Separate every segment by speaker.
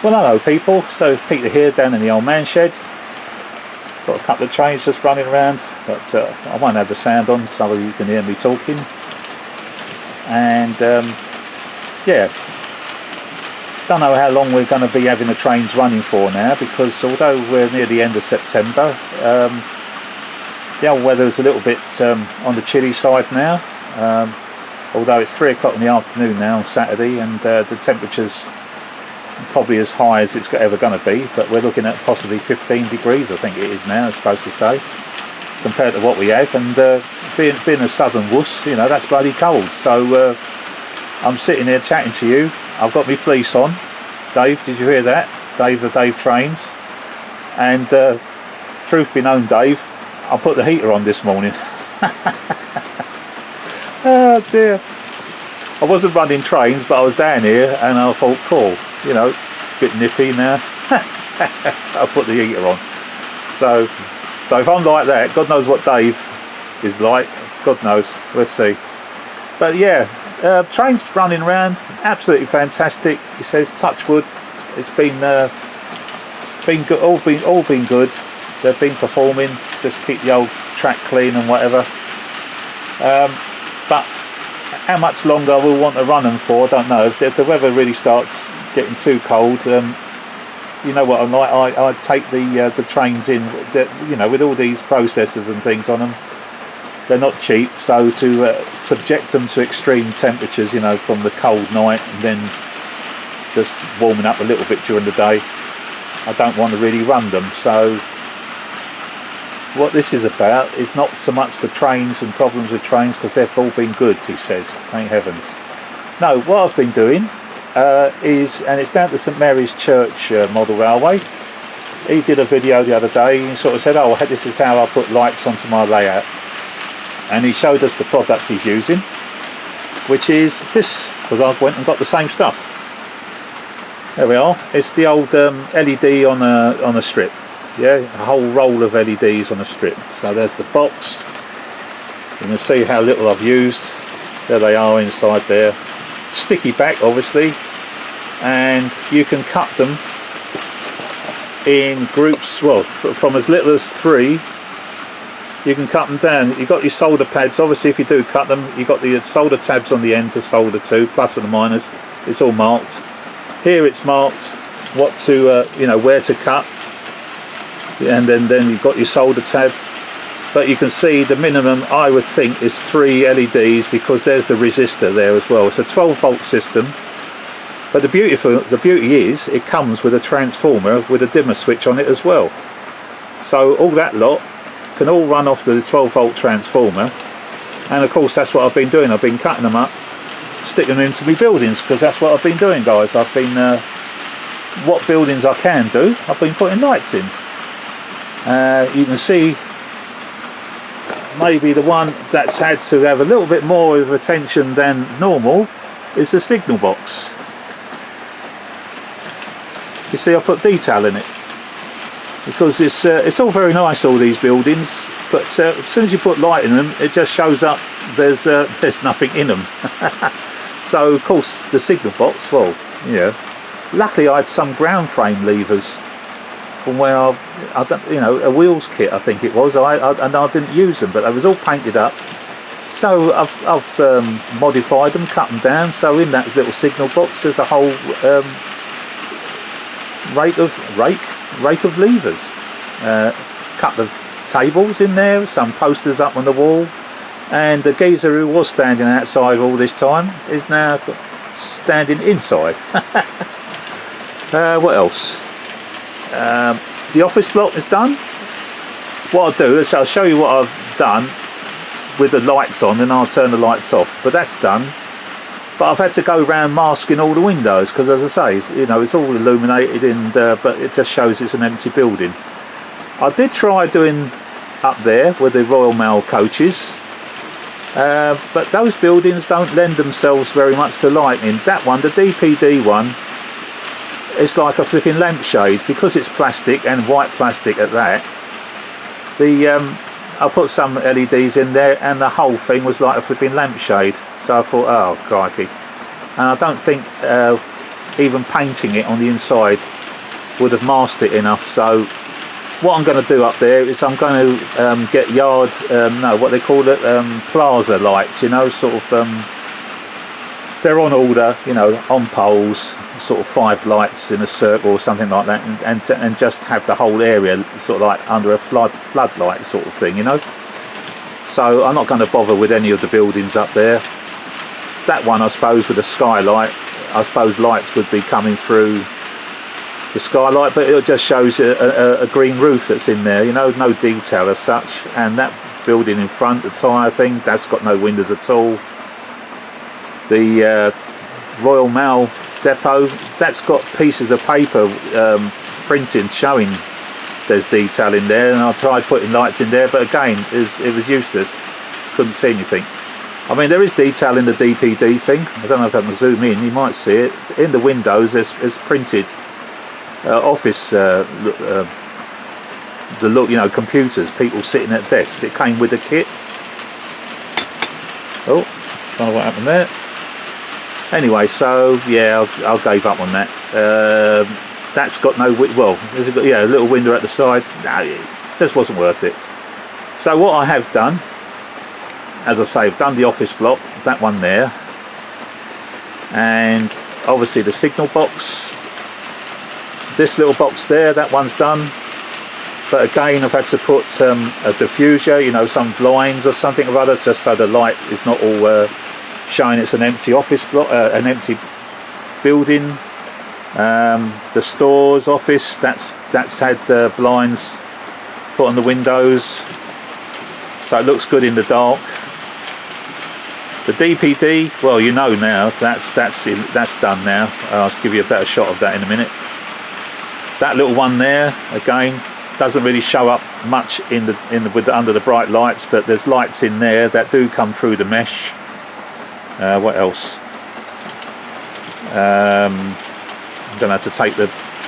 Speaker 1: Well, hello people, so it's Peter here down in the old man shed. Got a couple of trains just running around, but I won't have the sound on so you can hear me talking. And yeah, don't know how long we're going to be having the trains running for now, because although we're near the end of September, the old weather is a little bit on the chilly side now. Although it's 3 o'clock in the afternoon now on Saturday, and the temperature's probably as high as it's ever going to be, but we're looking at possibly 15 degrees I think it is now, it's supposed to say, compared to what we have. And being a southern wuss, you know, that's bloody cold. So I'm sitting here chatting to you. I've got my fleece on. Dave, did you hear that? Dave of Dave Trains. And truth be known, Dave, I put the heater on this morning. Oh dear. I wasn't running trains, but I was down here and I thought, cool, you know, bit nippy now. So I put the heater on. So if I'm like that, God knows what Dave is like. God knows. Let's see. But yeah, trains running around, absolutely fantastic. He says, touch wood, it's been good, all been good. They've been performing. Just keep the old track clean and whatever. But how much longer we'll want to run them for, I don't know. If the weather really starts getting too cold, you know what I'm like. I take the trains in, you know, with all these processors and things on them. They're not cheap, so to subject them to extreme temperatures, you know, from the cold night and then just warming up a little bit during the day, I don't want to really run them. So what this is about is not so much the trains and problems with trains, because they've all been good, he says, thank heavens. No, what I've been doing is, and it's down to St Mary's Church Model Railway. He did a video the other day and sort of said, oh, this is how I put lights onto my layout. And he showed us the products he's using, which is this, because I went and got the same stuff. There we are. It's the old LED on a strip. Yeah, a whole roll of LEDs on a strip. So there's the box. You can see how little I've used. There they are inside there. Sticky back, obviously, and you can cut them in groups. Well, from as little as 3. You can cut them down. You've got your solder pads. Obviously, if you do cut them, you've got the solder tabs on the end to solder to, plus and minus. It's all marked. Here it's marked what to, you know, where to cut. And then you've got your solder tab, but you can see the minimum I would think is 3 LEDs, because there's the resistor there as well. It's a 12-volt system, but the beauty is it comes with a transformer with a dimmer switch on it as well. So all that lot can all run off the 12-volt transformer, and of course that's what I've been doing. I've been cutting them up, sticking them into my buildings, because that's what I've been doing, guys. I've been what buildings I can do, I've been putting lights in. You can see maybe the one that's had to have a little bit more of attention than normal is the signal box. You see, I put detail in it, because it's all very nice, all these buildings, but as soon as you put light in them, it just shows up there's nothing in them. So of course the signal box, well, yeah, luckily I had some ground frame levers from where I don't, you know, a wheels kit I think it was, and I didn't use them, but they was all painted up. So I've modified them, cut them down, so in that little signal box there's a whole rake of levers. Couple of tables in there, some posters up on the wall, and the geezer who was standing outside all this time is now standing inside. What else? The office block is done. What I'll do is I'll show you what I've done with the lights on, and I'll turn the lights off, but that's done. But I've had to go around masking all the windows, because as I say, you know, it's all illuminated, and but it just shows it's an empty building. I did try doing up there with the Royal Mail coaches, but those buildings don't lend themselves very much to lighting. That one, the DPD one, it's like a flipping lampshade, because it's plastic, and white plastic at that. I put some LEDs in there, and the whole thing was like a flipping lampshade. So I thought, oh crikey. And I don't think even painting it on the inside would have masked it enough. So what I'm going to do up there is I'm going to get yard, no, what they call it, plaza lights, you know, sort of, they're on order, you know, on poles, sort of 5 lights in a circle or something like that, and just have the whole area sort of like under a floodlight sort of thing, you know. So I'm not going to bother with any of the buildings up there. That one, I suppose, with the skylight, I suppose lights would be coming through the skylight, but it just shows a green roof that's in there, you know, no detail as such. And that building in front, the tyre thing, that's got no windows at all. The Royal Mail depot, that's got pieces of paper printing showing there's detail in there, and I tried putting lights in there, but again it was useless, couldn't see anything. I mean, there is detail in the DPD thing. I don't know if I can zoom in, you might see it in the windows. There's printed office the look, you know, computers, people sitting at desks. It came with a kit. Oh, don't know what happened there. Anyway, so yeah, I gave up on that. That's got no, well, there's a little window at the side. No, it just wasn't worth it. So what I have done, as I say, I've done the office block, that one there, and obviously the signal box, this little box there, that one's done. But again, I've had to put a diffuser, you know, some blinds or something or other, just so the light is not all showing it's an empty office block, an empty building. The store's office, that's had blinds put on the windows, so it looks good in the dark. The DPD, well, you know now, that's done now. I'll give you a better shot of that in a minute. That little one there, again, doesn't really show up much under the bright lights, but there's lights in there that do come through the mesh. What else? I'm going to have to take the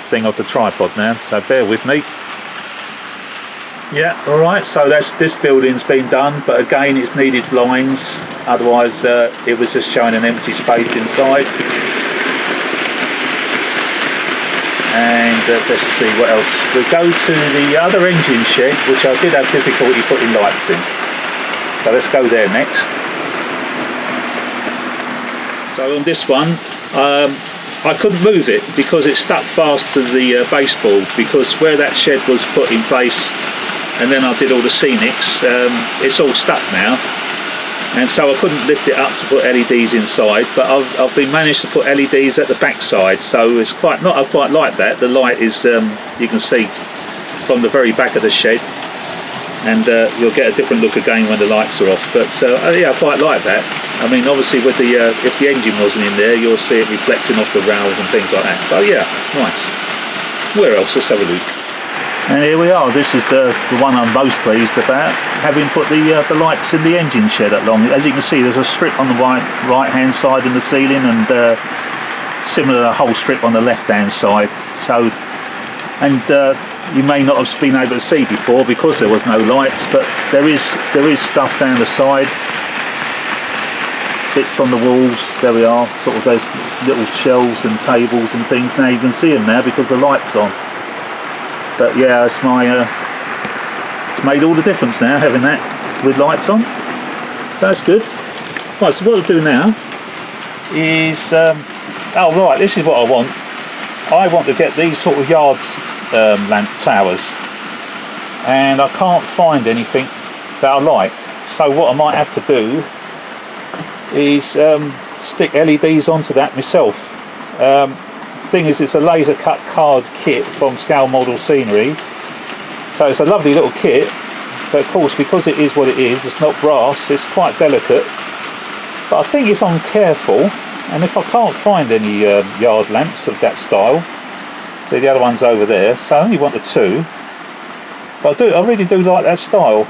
Speaker 1: thing off the tripod now, so bear with me. Yeah, alright, so this building's been done, but again it's needed blinds, otherwise it was just showing an empty space inside. And let's see what else. We'll go to the other engine shed, which I did have difficulty putting lights in. So let's go there next. So on this one, I couldn't move it because it stuck fast to the baseboard, because where that shed was put in place and then I did all the scenics, it's all stuck now, and so I couldn't lift it up to put LEDs inside, but I've been managed to put LEDs at the back side, so it's I quite like that. The light is, you can see from the very back of the shed, and you'll get a different look again when the lights are off, but yeah, I quite like that. I mean, obviously with the if the engine wasn't in there, you'll see it reflecting off the rails and things like that. But yeah, nice. Where else? Let's have a look. And here we are. This is the one I'm most pleased about, having put the lights in the engine shed along. As you can see, there's a strip on the right hand side in the ceiling, and similar a whole strip on the left hand side. So, and you may not have been able to see before because there was no lights, but there is stuff down the side, bits on the walls. There we are, sort of those little shelves and tables and things. Now you can see them now because the light's on. But yeah, it's made all the difference now, having that with lights on. So that's good. Right, so what I'll do now is, oh right, this is what I want. I want to get these sort of yard lamp towers, and I can't find anything that I like. So what I might have to do is stick LEDs onto that myself. Thing is, it's a laser cut card kit from Scale Model Scenery, so it's a lovely little kit, but of course because it is what it is, it's not brass, it's quite delicate. But I think if I'm careful, and if I can't find any yard lamps of that style, see the other one's over there, so I only want the 2, but I really do like that style,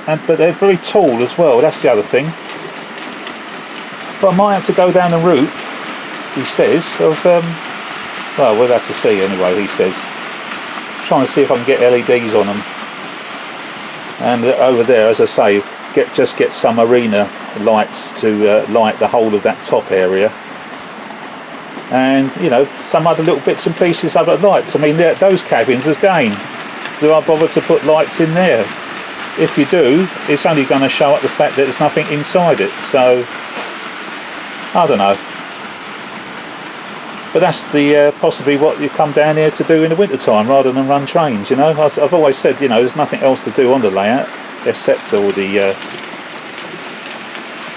Speaker 1: but they're very tall as well, that's the other thing. But I might have to go down the route, he says, of well, we'll have to see anyway, he says. Trying to see if I can get LEDs on them. And over there, as I say, just get some arena lights to light the whole of that top area. and you know, some other little bits and pieces, other lights. I mean, those cabins again, do I bother to put lights in there? If you do, it's only going to show up the fact that there's nothing inside it, so I don't know. But that's the possibly what you come down here to do in the winter time rather than run trains, you know. I've always said, you know, there's nothing else to do on the layout except all the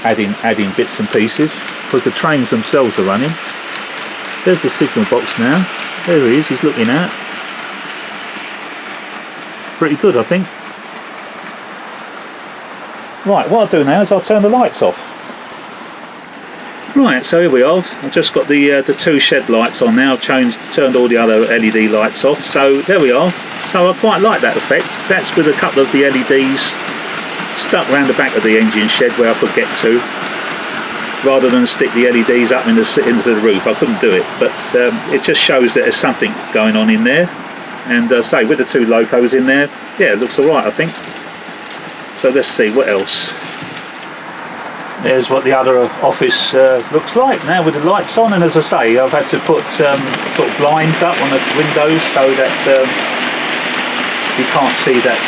Speaker 1: adding bits and pieces, because the trains themselves are running. There's the signal box now. There he is, he's looking out. Pretty good, I think. Right, what I'll do now is I'll turn the lights off. Right, so here we are. I've just got the two shed lights on now. I've turned all the other LED lights off. So there we are. So I quite like that effect. That's with a couple of the LEDs stuck around the back of the engine shed where I could get to, rather than stick the LEDs up into the roof. I couldn't do it, but it just shows that there's something going on in there. And say with the two locos in there, yeah, it looks alright, I think. So let's see what else. There's what the other office looks like now with the lights on, and as I say, I've had to put sort of blinds up on the windows so that you can't see that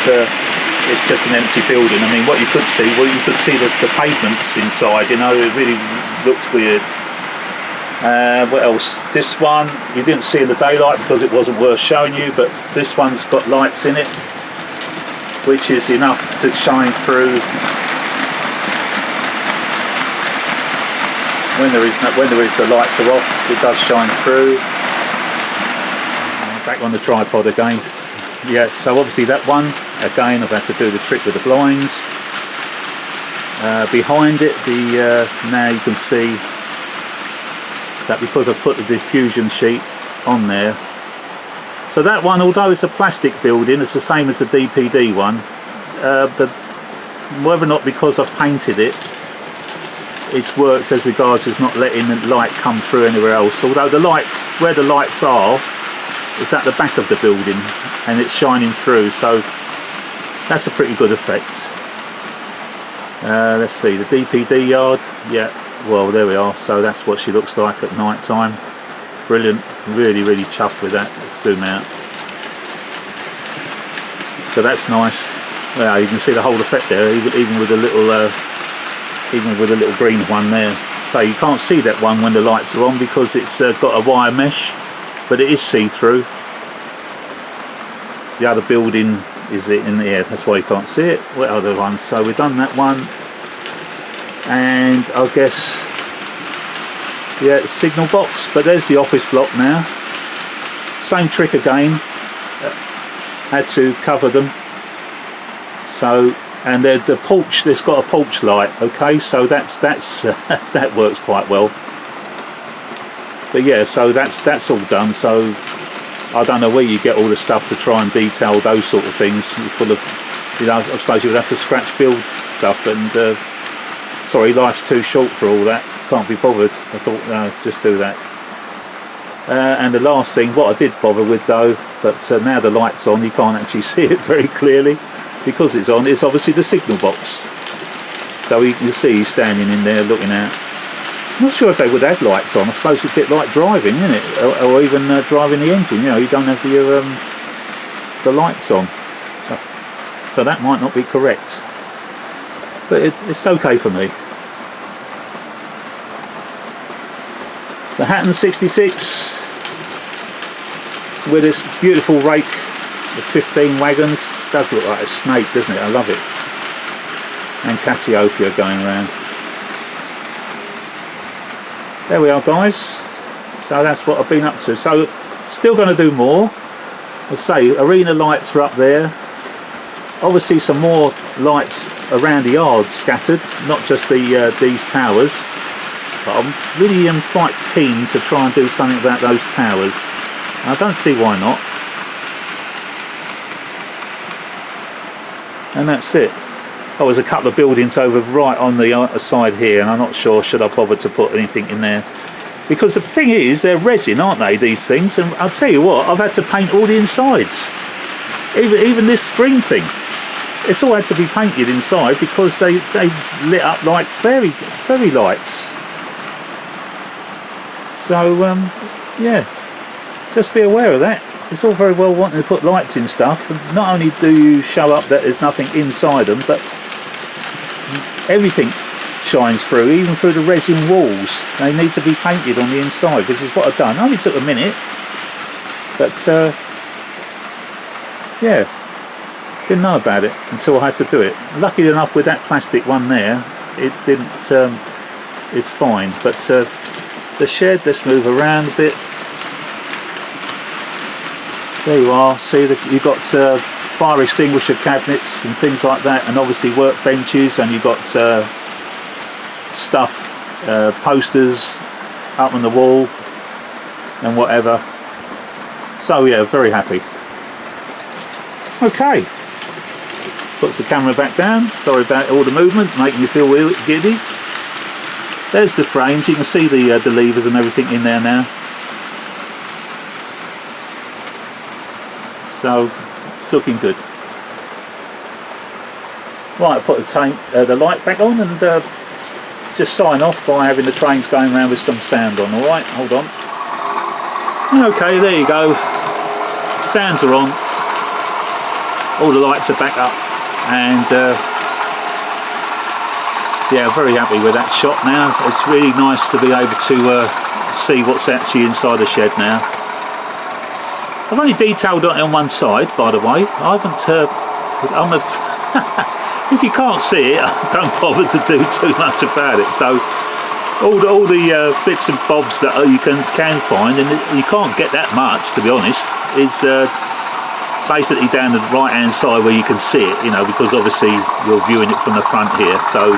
Speaker 1: it's just an empty building. I mean, what you could see, well, you could see the pavements inside, you know, it really looked weird. What else? This one you didn't see in the daylight because it wasn't worth showing you, but this one's got lights in it, which is enough to shine through when there is the lights are off. It does shine through. Back on the tripod again. Yeah, so obviously that one again, I've had to do the trick with the blinds. Behind it, now you can see that because I've put the diffusion sheet on there. So that one, although it's a plastic building, it's the same as the DPD one. Whether or not because I've painted it, it's worked as regards as not letting the light come through anywhere else. Although the lights, where the lights are, it's at the back of the building and it's shining through, so that's a pretty good effect. Let's see, the DPD yard, yeah, well there we are. So that's what she looks like at night time. Brilliant, really chuffed with that. Let's zoom out. So that's nice. Well, you can see the whole effect there, even with a little green one there. So you can't see that one when the lights are on because it's got a wire mesh, but it is see-through. The other building is in the air, that's why you can't see it. What other ones? So we've done that one, and I guess, yeah, signal box, but there's the office block now. Same trick again, had to cover them. So, and the porch, there's got a porch light, okay, so that's that works quite well. But yeah, so that's all done. So I don't know where you get all the stuff to try and detail those sort of things. You're full of, you know, I suppose you would have to scratch build stuff, and sorry, life's too short for all that. Can't be bothered. I thought, no, just do that. And the last thing, what I did bother with though, but now the light's on, you can't actually see it very clearly because it's on, it's obviously the signal box. So you can see he's standing in there looking out. I'm not sure if they would add lights on. I suppose it's a bit like driving, isn't it? Or even driving the engine, you know, you don't have your the lights on. So that might not be correct. But it's okay for me. The Hatton 66 with this beautiful rake of 15 wagons. Does look like a snake, doesn't it? I love it. And Cassiopeia going around. There we are, guys. So that's what I've been up to. So still going to do more. As I say, arena lights are up there. Obviously some more lights around the yard scattered, not just these towers. But I'm really quite keen to try and do something about those towers. I don't see why not. And that's it. Oh, there's a couple of buildings over right on the side here, and I'm not sure should I bother to put anything in there. Because the thing is, they're resin, aren't they, these things? And I'll tell you what, I've had to paint all the insides. Even this green thing. It's all had to be painted inside because they lit up like fairy lights. So yeah, just be aware of that. It's all very well wanting to put lights in stuff, and not only do you show up that there's nothing inside them, but everything shines through, even through the resin walls. They need to be painted on the inside, which is what I've done. It only took a minute, but yeah, didn't know about it until I had to do it. Lucky enough with that plastic one there, it didn't, it's fine. But the shed, let's move around a bit. There you are, see that you've got fire extinguisher cabinets and things like that, and obviously workbenches, and you've got stuff, posters up on the wall and whatever. So yeah, very happy. Okay, puts the camera back down. Sorry about all the movement, making you feel giddy. There's the frames, you can see the levers and everything in there now. So it's looking good. Right, I'll put the light back on and just sign off by having the trains going around with some sound on. Alright, hold on. Okay, there you go. Sounds are on. All the lights are back up, and yeah, very happy with that shot now. It's really nice to be able to see what's actually inside the shed now. I've only detailed it on one side, by the way. I haven't. If you can't see it, don't bother to do too much about it. So all the bits and bobs that you can find, and you can't get that much, to be honest, is basically down the right hand side where you can see it. You know, because obviously you're viewing it from the front here, so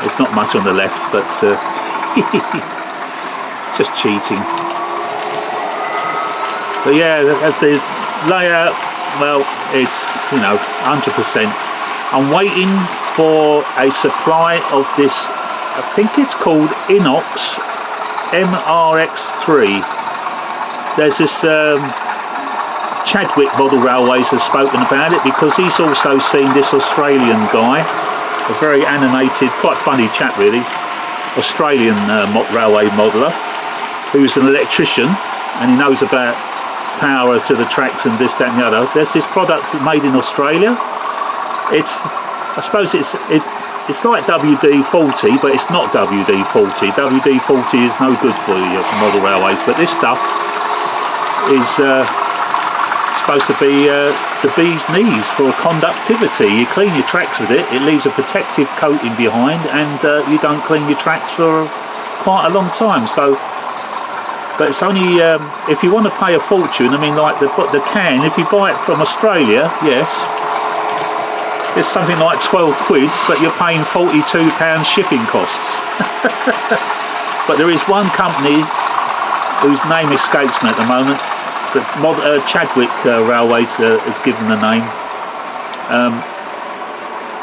Speaker 1: it's not much on the left, but just cheating. But yeah, the layout, well, it's, you know, 100%. I'm waiting for a supply of this, I think it's called Inox MRX3. There's this Chadwick Model Railways has spoken about it, because he's also seen this Australian guy, a very animated, quite funny chap really, Australian railway modeller, who's an electrician, and he knows about power to the tracks and this, that and the other. There's this product made in Australia. I suppose it's like WD-40, but it's not WD-40. WD-40 is no good for your model railways, but this stuff is supposed to be the bee's knees for conductivity. You clean your tracks with it, it leaves a protective coating behind, and you don't clean your tracks for quite a long time. So, but it's only if you want to pay a fortune. I mean, like the can, if you buy it from Australia, yes, it's something like 12 quid, but you're paying £42 shipping costs. But there is one company whose name escapes me at the moment, but Chadwick Railways has given the name.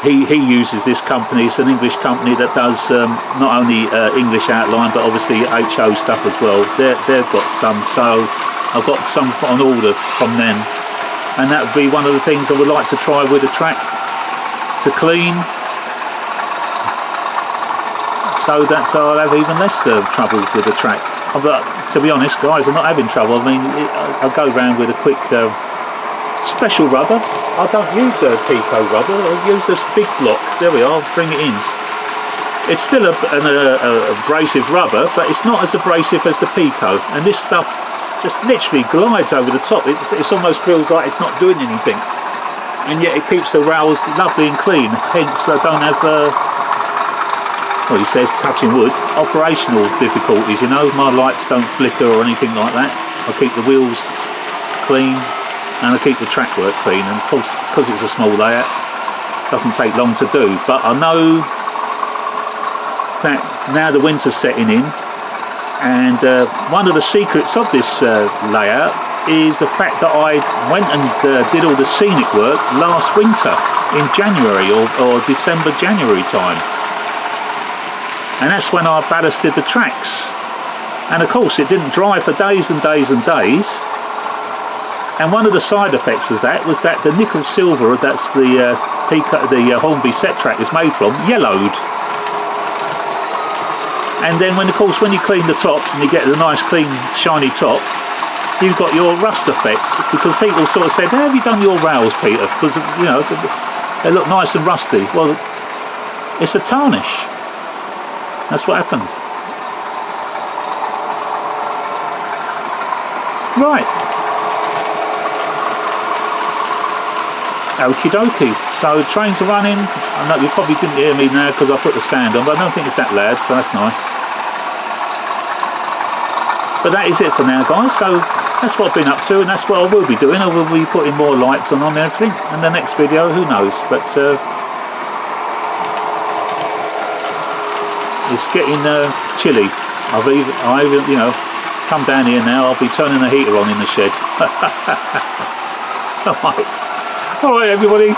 Speaker 1: He uses this company. It's an English company that does not only English outline, but obviously HO stuff as well. They've got some, so I've got some on order from them, and that would be one of the things I would like to try with a track to clean, so that I'll have even less trouble with the track. But to be honest, guys, I'm not having trouble. I mean, I'll go round with a quick special rubber. I don't use a Pico rubber, I use this big block. There we are, bring it in. It's still an abrasive rubber, but it's not as abrasive as the Pico, and this stuff just literally glides over the top. It almost feels like it's not doing anything, and yet it keeps the rails lovely and clean. Hence I don't have well, he says, touching wood, operational difficulties. You know, my lights don't flicker or anything like that. I keep the wheels clean, and I keep the track work clean, and of course, because it's a small layout, it doesn't take long to do. But I know that now the winter's setting in, and one of the secrets of this layout is the fact that I went and did all the scenic work last winter in January or December, January time, and that's when I ballasted the tracks, and of course it didn't dry for days and days and days. And one of the side effects was that the nickel silver that's the Hornby set track is made from yellowed, And then when, of course, when you clean the tops and you get the nice clean shiny top, you've got your rust effect, because people sort of said, how have you done your rails, Peter? Because, you know, they look nice and rusty. Well, it's a tarnish. That's what happens. Right. Okie dokie. So trains are running. I know you probably didn't hear me now because I put the sound on, but I don't think it's that loud, so that's nice. But that is it for now, guys. So that's what I've been up to, and that's what I will be doing. I will be putting more lights on and everything. And the next video, who knows? But it's getting chilly. I've even, you know, come down here now. I'll be turning the heater on in the shed. All right, everybody.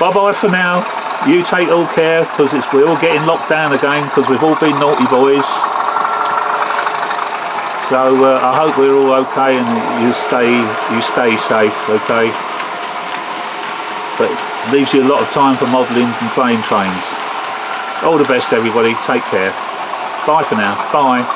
Speaker 1: Bye bye for now. You take all care, because we're all getting locked down again because we've all been naughty boys. So I hope we're all okay and you stay safe, okay? But it leaves you a lot of time for modelling and playing trains. All the best, everybody. Take care. Bye for now. Bye.